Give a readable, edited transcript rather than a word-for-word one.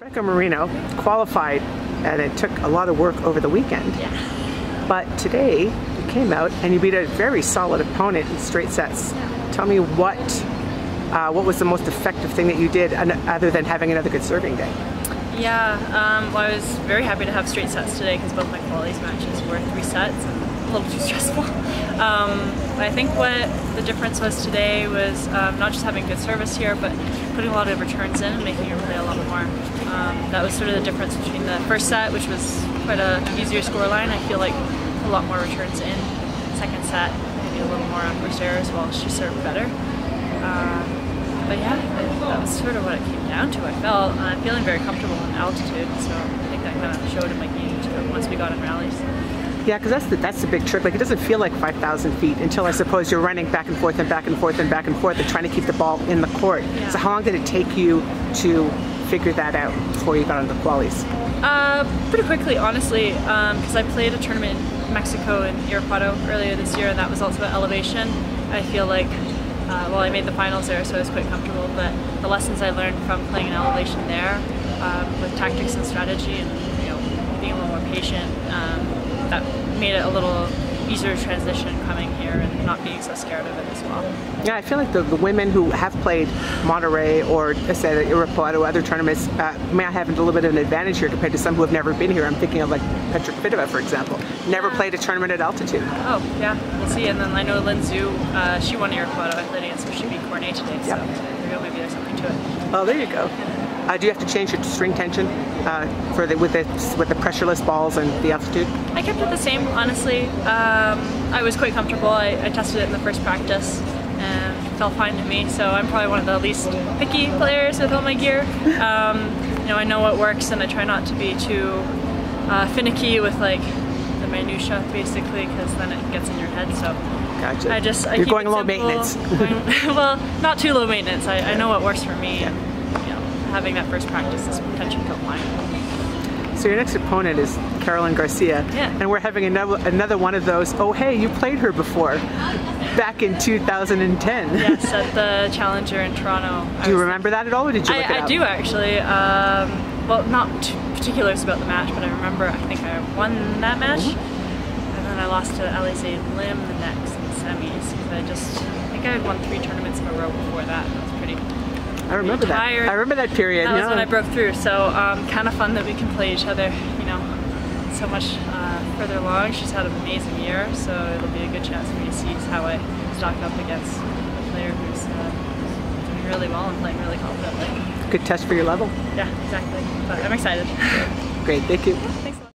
Rebecca Marino qualified, and it took a lot of work over the weekend. Yeah. But today you came out and you beat a very solid opponent in straight sets. Yeah. Tell me what was the most effective thing that you did other than having another good serving day? Yeah, well, I was very happy to have straight sets today because both my qualities matches were 3 sets and a little too stressful. I think what the difference was today was not just having good service here, but putting a lot of returns in and making it play a lot more. That was sort of the difference between the first set, which was quite a easier scoreline. I feel like a lot more returns in. Second set, maybe a little more on first error as well. She served better. But yeah, that was sort of what it came down to. I felt feeling very comfortable in altitude, so I think that kind of showed in my game too once we got in rallies. Yeah, because that's the big trick. Like, it doesn't feel like 5,000 feet until I suppose you're running back and forth and back and forth and back and forth and trying to keep the ball in the court. Yeah. So how long did it take you to figure that out before you got into the qualies? Pretty quickly, honestly, because I played a tournament in Mexico in Irapuato earlier this year, and that was also at elevation. I feel like, well, I made the finals there, so I was quite comfortable, but the lessons I learned from playing an elevation there, with tactics and strategy and, you know, being a little more patient, that made it a little easier transition coming here and not being so scared of it as well. Yeah, I feel like the women who have played Monterey or say Irapuato or other tournaments may have a little bit of an advantage here compared to some who have never been here. I'm thinking of like Petra Kvitova, for example. Never played a tournament at altitude. Oh, yeah, we'll see. And then I know Lin Zhu, she won Irapuato. I played against her. She beat Cornet today, so there you go. Maybe there's something to it. Oh, there you go. Do you have to change your string tension with the pressureless balls and the altitude? I kept it the same, honestly. I was quite comfortable. I tested it in the first practice and it felt fine to me. So I'm probably one of the least picky players with all my gear. You know, I know what works and I try not to be too finicky with like the minutia, basically, because then it gets in your head. So gotcha. I You're keep going it low simple. maintenance. Well, not too low maintenance. I know what works for me. Yeah. And, you know, having that first practice is tension felt fine. So your next opponent is Caroline Garcia, and we're having another one of those, oh hey, you played her before, back in 2010. Yes, at the Challenger in Toronto. Do you remember that at all, or did you look it up? I do actually. Well, not particulars about the match, but I remember I think I won that match, and then I lost to Alize Lim the next in semis, because I think I had won 3 tournaments in a row before that. It was pretty I remember that. I remember that period. That was when I broke through, so kind of fun that we can play each other, you know, so much further along. She's had an amazing year, so it'll be a good chance for me to see how I stack up against a player who's doing really well and playing really confidently. Good test for your level. Yeah, exactly. But I'm excited. Great, thank you.